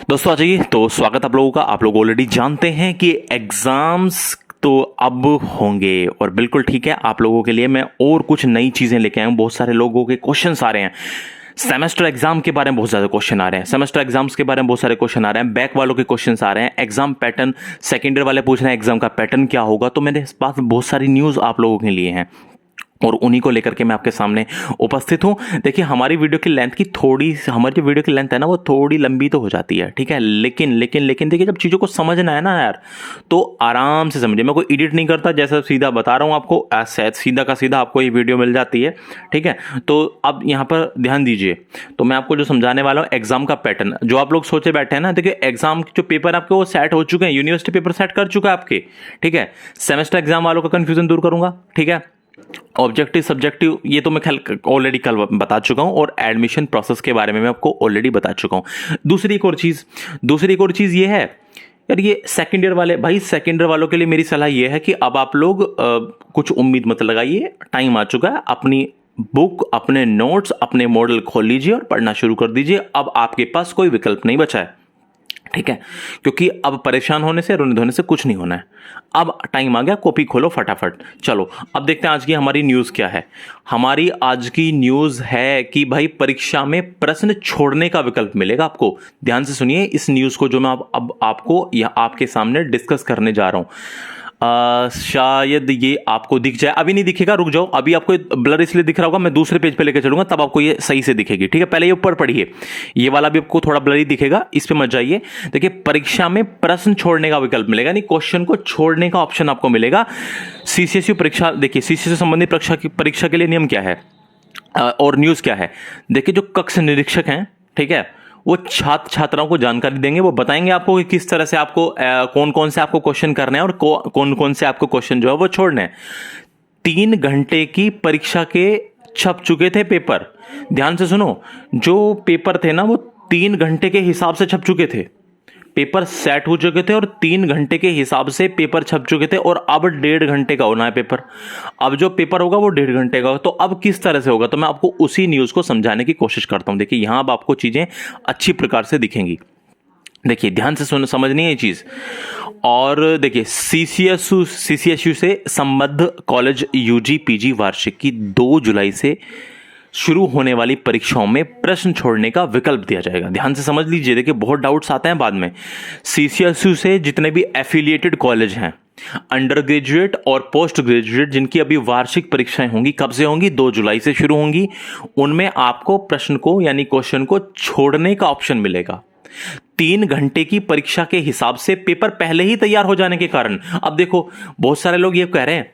दोस्तों आ जाइए। तो स्वागत आप लोगों का। आप लोग ऑलरेडी जानते हैं कि एग्जाम्स तो अब होंगे और बिल्कुल ठीक है, आप लोगों के लिए मैं और कुछ नई चीजें लेके आया हूं। बहुत सारे लोगों के क्वेश्चंस आ रहे हैं। सेमेस्टर एग्जाम के बारे में बहुत ज्यादा क्वेश्चन आ रहे हैं। सेमेस्टर एग्जाम्स के बारे में बहुत सारे क्वेश्चन आ रहे हैं। बैक वालों के क्वेश्चंस आ रहे हैं। एग्जाम पैटर्न, सेकेंड ईयर वाले पूछ रहे हैं एग्जाम का पैटर्न क्या होगा। तो मैंने इस बात में बहुत सारी न्यूज आप लोगों के लिए हैं और उन्हीं को लेकर के मैं आपके सामने उपस्थित हूं। देखिए, हमारी वीडियो की लेंथ हमारी जो वीडियो की लेंथ है ना, वो थोड़ी लंबी तो हो जाती है, ठीक है। लेकिन लेकिन लेकिन देखिए, जब चीज़ों को समझना है ना यार, तो आराम से समझिए। मैं कोई एडिट नहीं करता, जैसा सीधा बता रहा हूं आपको, सीधा का सीधा आपको ये वीडियो मिल जाती है, ठीक है। तो अब यहाँ पर ध्यान दीजिए। तो मैं आपको जो समझाने वाला हूँ, एग्जाम का पैटर्न, जो आप लोग सोचे बैठे हैं ना, देखिए एग्जाम के जो पेपर आपके वो सेट हो चुके हैं, यूनिवर्सिटी पेपर सेट कर चुका है आपके, ठीक है। सेमेस्टर एग्जाम वालों का कंफ्यूजन दूर करूंगा, ठीक है। ऑब्जेक्टिव सब्जेक्टिव ये तो मैं ऑलरेडी कल बता चुका हूं, और एडमिशन प्रोसेस के बारे में मैं आपको ऑलरेडी बता चुका हूं। दूसरी एक और चीज ये है यार, ये सेकंड ईयर वाले भाई, सेकंड ईयर वालों के लिए मेरी सलाह ये है कि अब आप लोग कुछ उम्मीद मत लगाइए। टाइम आ चुका है, अपनी बुक, अपने नोट्स, अपने मॉडल खोल लीजिए और पढ़ना शुरू कर दीजिए। अब आपके पास कोई विकल्प नहीं बचा है, ठीक है। क्योंकि अब परेशान होने से, रोने धोने से कुछ नहीं होना है। अब टाइम आ गया, कॉपी खोलो फटाफट। चलो अब देखते हैं आज की हमारी न्यूज क्या है। हमारी आज की न्यूज है कि भाई, परीक्षा में प्रश्न छोड़ने का विकल्प मिलेगा आपको। ध्यान से सुनिए इस न्यूज को, जो मैं अब आपको या आपके सामने डिस्कस करने जा रहा हूं। शायद ये आपको दिख जाए। अभी नहीं दिखेगा, रुक जाओ। अभी आपको ब्लर इसलिए दिख रहा होगा, मैं दूसरे पेज पे लेकर चलूंगा, तब आपको ये सही से दिखेगी, ठीक है। पहले ये ऊपर पढ़िए, ये वाला भी आपको थोड़ा ब्लरी दिखेगा, इस पे मत जाइए। देखिए, परीक्षा में प्रश्न छोड़ने का विकल्प मिलेगा, यानी क्वेश्चन को छोड़ने का ऑप्शन आपको मिलेगा। सीसीएसयू परीक्षा, देखिए सीसीएसयू संबंधित परीक्षा के लिए नियम क्या है और न्यूज क्या है। देखिए, जो कक्ष निरीक्षक हैं, ठीक है, वो छात्र छात्राओं को जानकारी देंगे। वो बताएंगे आपको कि किस तरह से आपको कौन कौन से आपको क्वेश्चन करने हैं और कौन कौन से आपको क्वेश्चन जो है वो छोड़ने हैं। 3 घंटे की परीक्षा के छप चुके थे पेपर। ध्यान से सुनो, जो पेपर थे ना, वो 3 घंटे के हिसाब से छप चुके थे। पेपर सेट हो चुके थे और 3 घंटे के हिसाब से पेपर छप चुके थे, और अब 1.5 घंटे का होना है पेपर। अब जो पेपर होगा वो 1.5 घंटे का होगा। तो अब किस तरह से होगा, तो मैं आपको उसी न्यूज को समझाने की कोशिश करता हूं। देखिए, यहां अब आपको चीजें अच्छी प्रकार से दिखेंगी। देखिए, ध्यान से समझनी है ये चीज। और देखिए, सीसीएसयू से संबद्ध कॉलेज यूजी पीजी वार्षिक की 2 जुलाई से शुरू होने वाली परीक्षाओं में प्रश्न छोड़ने का विकल्प दिया जाएगा। ध्यान से समझ लीजिए। देखिए, बहुत डाउट्स आते हैं बाद में। सीसीएसयू से जितने भी एफिलिएटेड कॉलेज हैं, अंडर ग्रेजुएट और पोस्ट ग्रेजुएट, जिनकी अभी वार्षिक परीक्षाएं होंगी, कब से होंगी? 2 जुलाई से शुरू होंगी। उनमें आपको प्रश्न को, यानी क्वेश्चन को छोड़ने का ऑप्शन मिलेगा। 3 घंटे की परीक्षा के हिसाब से पेपर पहले ही तैयार हो जाने के कारण। अब देखो, बहुत सारे लोग ये कह रहे हैं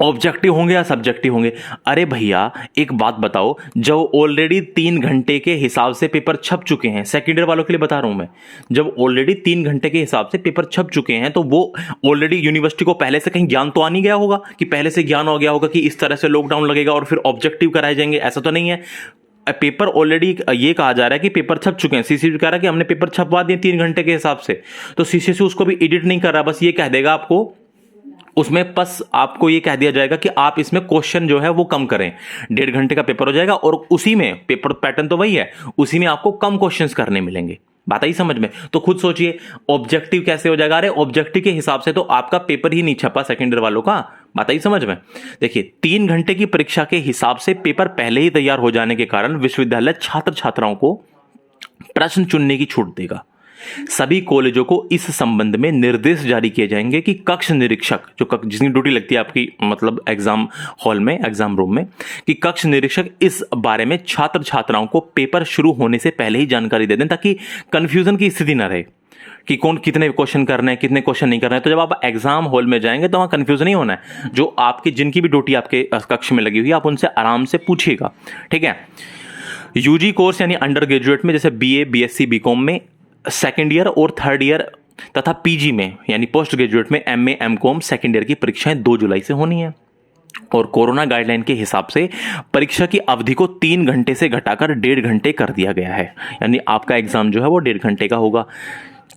ऑब्जेक्टिव होंगे या सब्जेक्टिव होंगे। अरे भैया, एक बात बताओ, जब ऑलरेडी 3 घंटे के हिसाब से पेपर छप चुके हैं, सेकेंड ईयर वालों के लिए बता रहा हूं मैं, जब ऑलरेडी 3 घंटे के हिसाब से पेपर छप चुके हैं, तो वो ऑलरेडी यूनिवर्सिटी को पहले से कहीं ज्ञान तो आ नहीं गया होगा कि पहले से ज्ञान हो गया होगा कि इस तरह से लॉकडाउन लगेगा और फिर ऑब्जेक्टिव कराए जाएंगे। ऐसा तो नहीं है। पेपर ऑलरेडी, ये कहा जा रहा है कि पेपर छप चुके हैं। सीसीएसयू कह रहा है कि हमने पेपर छपवा दिए 3 घंटे के हिसाब से। तो सीसीएसयू उसको भी एडिट नहीं कर रहा, बस ये कह देगा आपको, उसमें बस आपको ये कह दिया जाएगा कि आप इसमें क्वेश्चन जो है वो कम करें। 1.5 घंटे का पेपर हो जाएगा और उसी में पेपर पैटर्न तो वही है, उसी में आपको कम क्वेश्चंस करने मिलेंगे। बात आई समझ में? तो खुद सोचिए, ऑब्जेक्टिव कैसे हो जाएगा? अरे ऑब्जेक्टिव के हिसाब से तो आपका पेपर ही नहीं छपा सेकेंड ईयर वालों का। बात आई समझ में? देखिए, 3 घंटे की परीक्षा के हिसाब से पेपर पहले ही तैयार हो जाने के कारण विश्वविद्यालय छात्र छात्राओं को प्रश्न चुनने की छूट देगा। सभी कॉलेजों को इस संबंध में निर्देश जारी किए जाएंगे कि कक्ष निरीक्षक, जिसकी ड्यूटी लगती है आपकी, मतलब एग्जाम हॉल में, एग्जाम रूम में, कि कक्ष निरीक्षक इस बारे में छात्र छात्राओं को पेपर शुरू होने से पहले ही जानकारी दे दें, ताकि कंफ्यूजन की स्थिति न रहे कि कौन कितने क्वेश्चन करने हैं, कितने क्वेश्चन नहीं करना है। तो जब आप एग्जाम हॉल में जाएंगे तो वहां कंफ्यूजन नहीं होना है। जो आपकी, जिनकी भी ड्यूटी आपके कक्ष में लगी हुई है, आप उनसे आराम से पूछिएगा, ठीक है। यूजी कोर्स यानी अंडर ग्रेजुएट में, जैसे बीए, बीएससी, बीकॉम में, सेकेंड ईयर और थर्ड ईयर तथा पीजी में यानी पोस्ट ग्रेजुएट में, एमए, एमकॉम, सेकेंड ईयर की परीक्षाएं 2 जुलाई से होनी है। और कोरोना गाइडलाइन के हिसाब से परीक्षा की अवधि को 3 घंटे से घटाकर 1.5 घंटे कर दिया गया है, यानी आपका एग्जाम जो है वो 1.5 घंटे का होगा।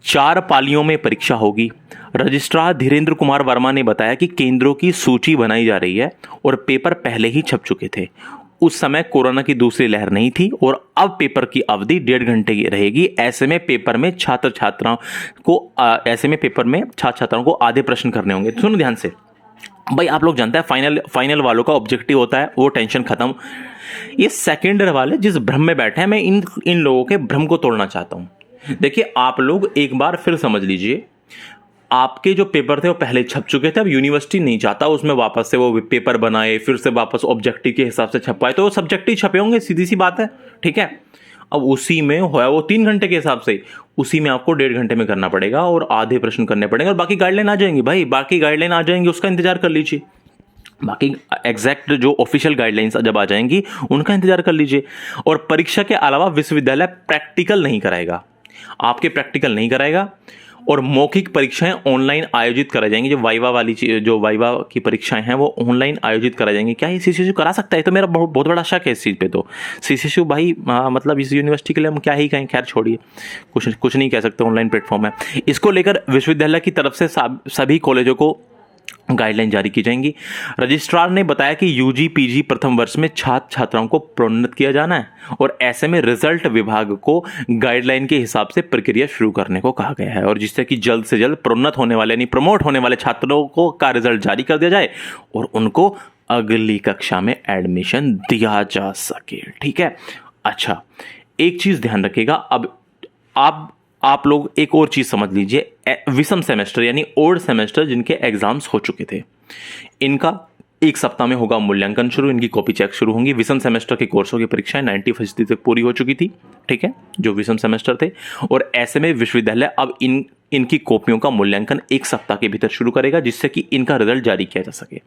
4 पालियों में परीक्षा होगी। रजिस्ट्रार धीरेन्द्र कुमार वर्मा ने बताया कि केंद्रों की सूची बनाई जा रही है और पेपर पहले ही छप चुके थे। उस समय कोरोना की दूसरी लहर नहीं थी और अब पेपर की अवधि 1.5 घंटे की रहेगी। ऐसे में पेपर में छात्र छात्राओं को आधे प्रश्न करने होंगे। सुनो ध्यान से भाई, आप लोग जानते हैं फाइनल वालों का ऑब्जेक्टिव होता है वो टेंशन खत्म। ये सेकेंड ईयर वाले जिस भ्रम में बैठे हैं, मैं इन लोगों के भ्रम को तोड़ना चाहता हूं। देखिए, आप लोग एक बार फिर समझ लीजिए, आपके जो पेपर थे वो पहले छप चुके थे। अब यूनिवर्सिटी नहीं चाहता उसमें वापस से वो पेपर बनाए, फिर से वापस ऑब्जेक्टिव के हिसाब से छपवाए, तो वो सब्जेक्टिव छपे होंगे, सीधी सी बात है, ठीक है। अब उसी में होया वो 3 घंटे के हिसाब से, उसी में आपको 1.5 घंटे में करना पड़ेगा और आधे प्रश्न करने पड़ेंगे और बाकी गाइडलाइन आ जाएंगी। भाई बाकी गाइडलाइन आ जाएंगी, उसका इंतजार कर लीजिए। बाकी एग्जैक्ट जो ऑफिशियल गाइडलाइंस जब आ जाएंगी उनका इंतजार कर लीजिए। और परीक्षा के अलावा विश्वविद्यालय प्रैक्टिकल नहीं कराएगा, आपके प्रैक्टिकल नहीं कराएगा और मौखिक परीक्षाएं ऑनलाइन आयोजित कराई जाएंगी। जो वाइवा की परीक्षाएं हैं वो ऑनलाइन आयोजित कराई जाएंगी। क्या ये सीसीएसयू करा सकता है? तो मेरा बहुत बड़ा शक है इस चीज़ पे। तो सीसीएसयू भाई मतलब इस यूनिवर्सिटी के लिए हम क्या ही कहें, खैर छोड़िए, कुछ नहीं कह सकते, ऑनलाइन प्लेटफॉर्म है। इसको लेकर विश्वविद्यालय की तरफ से सभी कॉलेजों को गाइडलाइन जारी की जाएंगी। रजिस्ट्रार ने बताया कि यूजी पीजी प्रथम वर्ष में छात्र छात्राओं को प्रोन्नत किया जाना है और ऐसे में रिजल्ट विभाग को गाइडलाइन के हिसाब से प्रक्रिया शुरू करने को कहा गया है और जिससे कि जल्द से जल्द प्रोन्नत होने वाले यानी प्रमोट होने वाले छात्रों को का रिजल्ट जारी कर दिया जाए और उनको अगली कक्षा में एडमिशन दिया जा सके। ठीक है, अच्छा एक चीज ध्यान रखिएगा। अब आप लोग एक और चीज समझ लीजिए, विषम सेमेस्टर यानी ओल्ड सेमेस्टर जिनके एग्जाम्स हो चुके थे, इनका 1 सप्ताह में होगा मूल्यांकन शुरू, इनकी कॉपी चेक शुरू होंगी। विषम सेमेस्टर के कोर्सों की परीक्षाएं 90% तक पूरी हो चुकी थी, ठीक है, जो विषम सेमेस्टर थे। और ऐसे में विश्वविद्यालय अब इनकी कॉपियों का मूल्यांकन 1 सप्ताह के भीतर शुरू करेगा जिससे कि इनका रिजल्ट जारी किया जा सके।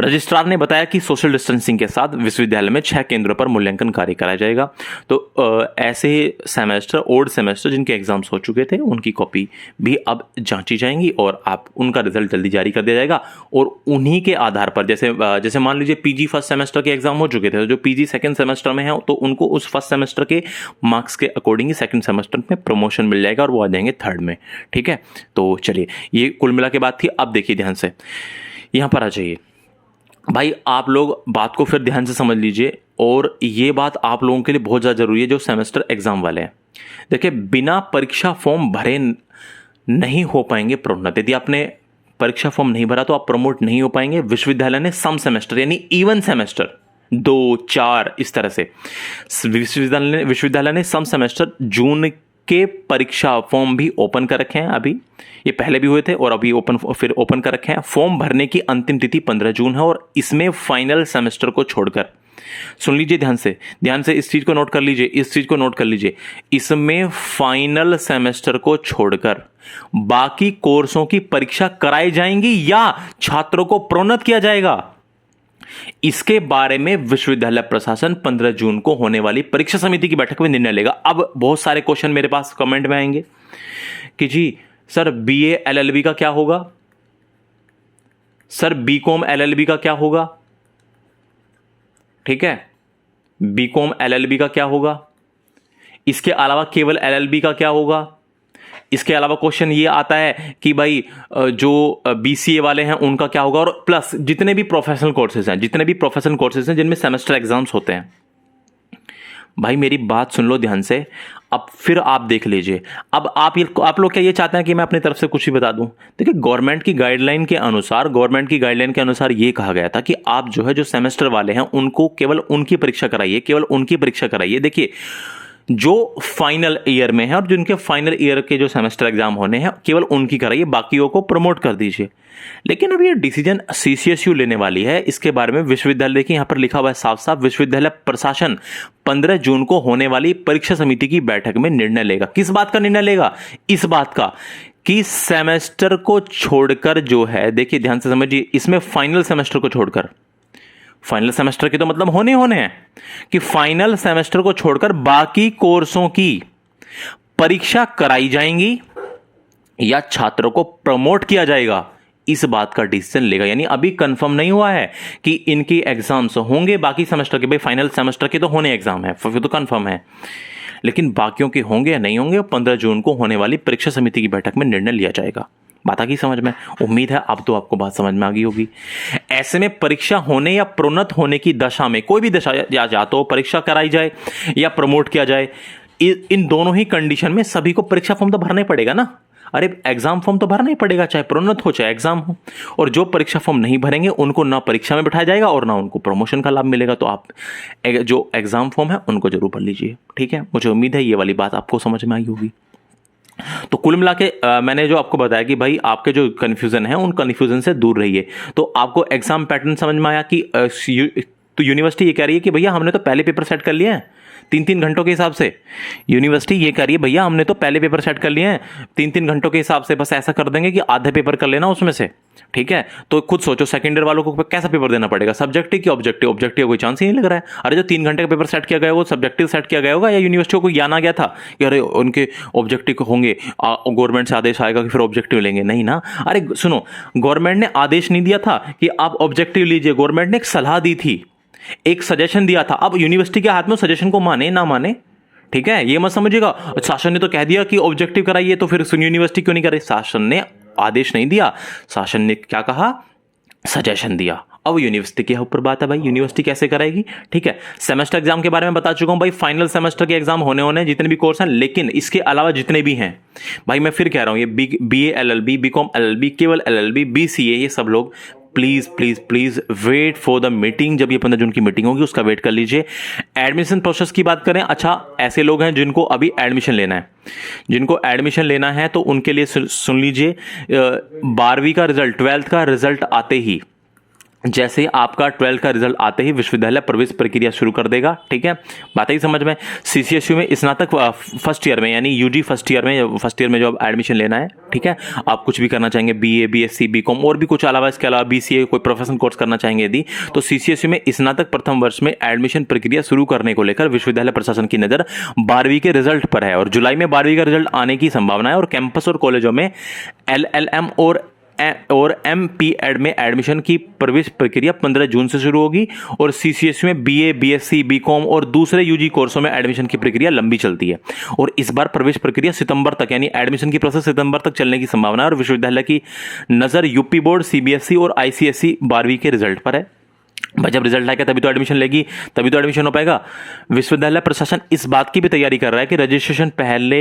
रजिस्ट्रार ने बताया कि सोशल डिस्टेंसिंग के साथ विश्वविद्यालय में 6 केंद्रों पर मूल्यांकन कार्य कराया जाएगा। तो ऐसे सेमेस्टर ओल्ड सेमेस्टर जिनके एग्जाम्स हो चुके थे उनकी कॉपी भी अब जांची जाएंगी और आप उनका रिजल्ट जल्दी जारी कर दिया जाएगा। और उन्हीं के आधार पर जैसे मान लीजिए पीजी फर्स्ट सेमेस्टर के एग्जाम हो चुके थे, तो जो पीजी सेकंड सेमेस्टर में है तो उनको उस फर्स्ट सेमेस्टर के मार्क्स के अकॉर्डिंग सेकंड सेमेस्टर में प्रमोशन मिल जाएगा और वो आ जाएंगे थर्ड में। ठीक है, तो चलिए ये कुल मिला के बात थी। अब देखिए ध्यान से, यहां पर आ जाइए भाई, आप लोग बात को फिर ध्यान से समझ लीजिए और ये बात आप लोगों के लिए बहुत ज़्यादा जरूरी है जो सेमेस्टर एग्जाम वाले हैं। देखिए, बिना परीक्षा फॉर्म भरे नहीं हो पाएंगे प्रोन्नत। यदि आपने परीक्षा फॉर्म नहीं भरा तो आप प्रमोट नहीं हो पाएंगे। विश्वविद्यालय ने सम सेमेस्टर यानी इवन सेमेस्टर 2, 4 इस तरह से विश्वविद्यालय ने सम सेमेस्टर जून के परीक्षा फॉर्म भी ओपन कर रखे हैं। अभी ये पहले भी हुए थे और अभी फिर ओपन कर रखे हैं। फॉर्म भरने की अंतिम तिथि 15 जून है और इसमें फाइनल सेमेस्टर को छोड़कर, सुन लीजिए ध्यान से इस चीज को नोट कर लीजिए, इसमें फाइनल सेमेस्टर को छोड़कर बाकी कोर्सों की परीक्षा कराई जाएंगी या छात्रों को प्रोन्नत किया जाएगा, इसके बारे में विश्वविद्यालय प्रशासन 15 जून को होने वाली परीक्षा समिति की बैठक में निर्णय लेगा। अब बहुत सारे क्वेश्चन मेरे पास कमेंट में आएंगे कि जी सर बीए एलएलबी का क्या होगा, सर बीकॉम एलएलबी का क्या होगा, ठीक है, बीकॉम एलएलबी का क्या होगा, इसके अलावा केवल एलएलबी का क्या होगा। इसके अलावा क्वेश्चन ये आता है कि भाई जो बीसीए वाले हैं उनका क्या होगा, और प्लस जितने भी प्रोफेशनल कोर्सेज हैं जिनमें सेमेस्टर एग्जाम्स होते हैं। भाई मेरी बात सुन लो ध्यान से, अब फिर आप देख लीजिए। अब आप लोग क्या ये चाहते हैं कि मैं अपनी तरफ से कुछ ही बता दूं? देखिए, गवर्नमेंट की गाइडलाइन के अनुसार ये कहा गया था कि आप जो सेमेस्टर वाले हैं उनको केवल उनकी परीक्षा कराइए। देखिए, जो फाइनल ईयर में है और जिनके फाइनल ईयर के जो सेमेस्टर एग्जाम होने हैं केवल उनकी कराइए, बाकियों को प्रमोट कर दीजिए। लेकिन अब ये डिसीजन सीसीएसयू लेने वाली है। इसके बारे में विश्वविद्यालय, देखिए यहां पर लिखा हुआ है साफ विश्वविद्यालय प्रशासन 15 जून को होने वाली परीक्षा समिति की बैठक में निर्णय लेगा। किस बात का निर्णय लेगा? इस बात का कि सेमेस्टर को छोड़कर जो है, देखिए ध्यान से समझिए, इसमें फाइनल सेमेस्टर को छोड़कर, फाइनल सेमेस्टर के तो मतलब होने हैं कि फाइनल सेमेस्टर को छोड़कर बाकी कोर्सों की परीक्षा कराई जाएंगी या छात्रों को प्रमोट किया जाएगा, इस बात का डिसीजन लेगा। यानी अभी कंफर्म नहीं हुआ है कि इनकी एग्जाम्स होंगे बाकी सेमेस्टर के, भाई फाइनल सेमेस्टर के तो होने एग्जाम है, फिर तो कंफर्म है, लेकिन बाकियों के होंगे या नहीं होंगे 15 जून को होने वाली परीक्षा समिति की बैठक में निर्णय लिया जाएगा। बात आ गई समझ में? उम्मीद है अब तो आपको बात समझ में आ गई होगी। ऐसे में परीक्षा होने या प्रोन्नत होने की दशा में, कोई भी दशा, या तो परीक्षा कराई जाए या प्रमोट किया जाए, इन दोनों ही कंडीशन में सभी को परीक्षा फॉर्म तो भरना ही पड़ेगा ना। अरे एग्जाम फॉर्म तो भरना ही पड़ेगा, चाहे प्रोन्नत हो चाहे एग्जाम हो। और जो परीक्षा फॉर्म नहीं भरेंगे उनको ना परीक्षा में बिठाया जाएगा और ना उनको प्रमोशन का लाभ मिलेगा। तो आप जो एग्जाम फॉर्म है उनको जरूर भर लीजिए, ठीक है। मुझे उम्मीद है ये वाली बात आपको समझ में आई होगी। तो कुल मिला के मैंने जो आपको बताया कि भाई आपके जो कन्फ्यूजन है उन कन्फ्यूजन से दूर रहिए। तो आपको एग्जाम पैटर्न समझ में आया कि तो यूनिवर्सिटी ये कह रही है कि भैया हमने तो पहले पेपर सेट कर लिए हैं 3-3 घंटों के हिसाब से। यूनिवर्सिटी ये कह रही है भैया हमने तो पहले पेपर सेट कर लिए हैं 3-3 घंटों के हिसाब से, बस ऐसा कर देंगे कि आधे पेपर कर लेना उसमें से, ठीक है। तो खुद सोचो सेकेंड ईयर वालों को कैसा पेपर देना पड़ेगा, सब्जेक्टिव कि ऑब्जेक्टिव? ऑब्जेक्टिव कोई चांस ही नहीं लग रहा है। अरे जो 3 घंटे का पेपर सेट किया गया वो सब्जेक्टिव सेट किया गया होगा, या यूनिवर्सिटी को ज्ञान आ गया था कि अरे उनके ऑब्जेक्टिव होंगे, गवर्नमेंट से आदेश आएगा कि फिर ऑब्जेक्टिव लेंगे? नहीं ना। अरे सुनो, गवर्नमेंट ने आदेश नहीं दिया था कि आप ऑब्जेक्टिव लीजिए, गवर्नमेंट ने एक सलाह दी थी, एक सजेशन दिया था। अब यूनिवर्सिटी के हाथ में सजेशन को माने ना माने, ठीक है, ये मत समझिएगा शासन ने तो कह दिया कि ऑब्जेक्टिव कराइए तो फिर यूनिवर्सिटी क्यों नहीं करे। शासन ने आदेश नहीं दिया, शासन ने क्या कहा, सजेशन दिया। अब यूनिवर्सिटी के ऊपर बात है भाई, यूनिवर्सिटी कैसे कराएगी, ठीक है। सेमेस्टर एग्जाम के बारे में बता चुका हूं भाई, फाइनल सेमेस्टर के एग्जाम होने जितने भी कोर्स हैं, लेकिन इसके अलावा जितने भी हैं भाई, मैं फिर कह रहा हूं, ये BA LLB, BCom LLB, केवल LLB, BCA, ये सब लोग please please please wait for the meeting. जब ये 15 जून की मीटिंग होगी उसका वेट कर लीजिए। एडमिशन प्रोसेस की बात करें, अच्छा ऐसे लोग हैं जिनको अभी एडमिशन लेना है, जिनको एडमिशन लेना है तो उनके लिए सुन लीजिए, 12वीं का रिजल्ट, 12th का रिजल्ट आते ही, जैसे आपका 12th का रिजल्ट आते ही विश्वविद्यालय प्रवेश प्रक्रिया शुरू कर देगा, ठीक है। बात ही समझ में। CCSU में स्नातक फर्स्ट ईयर में, यानी UG फर्स्ट ईयर में जो एडमिशन लेना है, ठीक है, आप कुछ भी करना चाहेंगे, BA BSc BCom और भी कुछ अलावा, इसके अलावा BCA कोई प्रोफेशनल कोर्स करना चाहेंगे यदि, तो CCSU में स्नातक प्रथम वर्ष में एडमिशन प्रक्रिया शुरू करने को लेकर विश्वविद्यालय प्रशासन की नजर 12वीं के रिजल्ट पर है। और जुलाई में 12वीं का रिजल्ट आने की संभावना है। और कैंपस और कॉलेजों में LLM और MPEd में एडमिशन की प्रवेश प्रक्रिया 15 जून से शुरू होगी। और CCSU में BA BSc BCom और दूसरे UG कोर्सों में एडमिशन की प्रक्रिया लंबी चलती है। और इस बार प्रवेश प्रक्रिया सितंबर तक, यानी एडमिशन की प्रोसेस सितंबर तक चलने की संभावना है। और विश्वविद्यालय की नजर UP बोर्ड, CBSE और ICSE 12वीं के रिजल्ट पर है। भाई जब रिजल्ट आएगा तभी तो एडमिशन लेगी, तभी तो एडमिशन हो पाएगा। विश्वविद्यालय प्रशासन इस बात की भी तैयारी कर रहा है कि रजिस्ट्रेशन पहले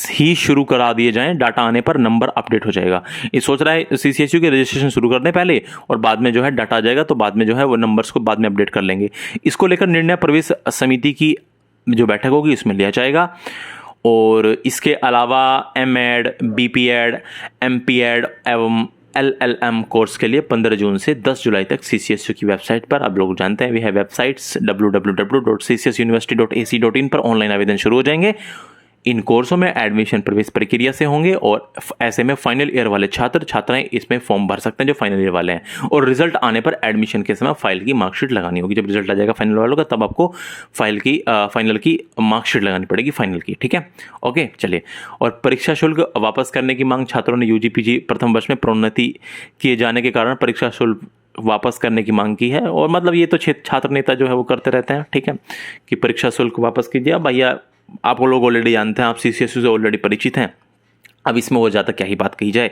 ही शुरू करा दिए जाएं, डाटा आने पर नंबर अपडेट हो जाएगा। ये सोच रहा है CCSU के रजिस्ट्रेशन शुरू करने पहले, और बाद में जो है डाटा आ जाएगा तो बाद में जो है वो नंबर्स को बाद में अपडेट कर लेंगे। इसको लेकर निर्णय प्रवेश समिति की जो बैठक होगी इसमें लिया जाएगा। और इसके अलावा MEd, BPEd, MPEd एवं LLM कोर्स के लिए 15 जून से 10 जुलाई तक CCSU की वेबसाइट पर, आप लोग जानते हैं वी है वेबसाइट्स www.ccsuniversity.ac.in पर ऑनलाइन आवेदन शुरू हो जाएंगे। इन कोर्सों में एडमिशन प्रवेश प्रक्रिया से होंगे। और ऐसे में फाइनल ईयर वाले छात्र छात्राएं इसमें फॉर्म भर सकते हैं जो फाइनल ईयर वाले हैं। और रिजल्ट आने पर एडमिशन के समय फाइल की मार्कशीट लगानी होगी। जब रिजल्ट आ जाएगा फाइनल वालों का तब आपको फाइनल की मार्कशीट लगानी पड़ेगी, फाइनल की, ठीक है। ओके चलिए। और परीक्षा शुल्क वापस करने की मांग, छात्रों ने UG PG प्रथम वर्ष में प्रोन्नति किए जाने के कारण परीक्षा शुल्क वापस करने की मांग की है। और मतलब ये तो छात्र नेता जो है वो करते रहते हैं, ठीक है, कि परीक्षा शुल्क वापस कीजिए। भैया आप लोग ऑलरेडी जानते हैं, आप CCSU से ऑलरेडी परिचित हैं, अब इसमें और ज़्यादा क्या ही बात कही जाए।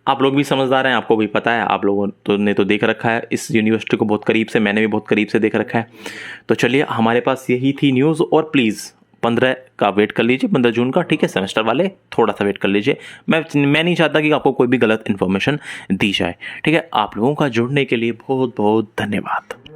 आप लोग भी समझदार हैं, आपको भी पता है, आप लोगों ने तो देख रखा है इस यूनिवर्सिटी को बहुत करीब से, मैंने भी बहुत करीब से देख रखा है। तो चलिए हमारे पास यही थी न्यूज़। और प्लीज़ 15 का वेट कर लीजिए, 15 जून का, ठीक है। सेमेस्टर वाले थोड़ा सा वेट कर लीजिए। मैं नहीं चाहता कि आपको कोई भी गलत इन्फॉर्मेशन दी जाए, ठीक है। आप लोगों का जुड़ने के लिए बहुत बहुत धन्यवाद।